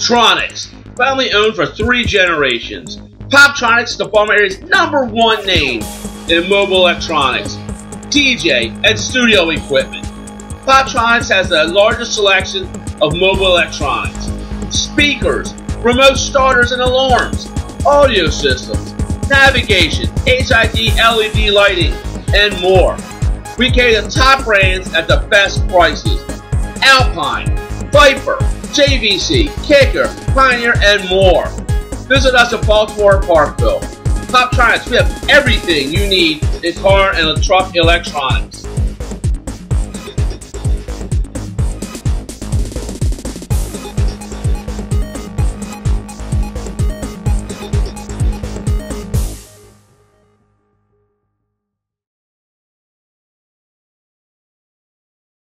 Poptronics, family owned for 3 generations. Poptronics is the Baltimore area's #1 name in mobile electronics, DJ, and studio equipment. Poptronics has the largest selection of mobile electronics, speakers, remote starters and alarms, audio systems, navigation, HID LED lighting, and more. We carry the top brands at the best prices: Alpine, Viper, JVC, Kicker, Pioneer, and more. Visit us in Baltimore and Parkville. Poptronics, we have everything you need in car and truck electronics.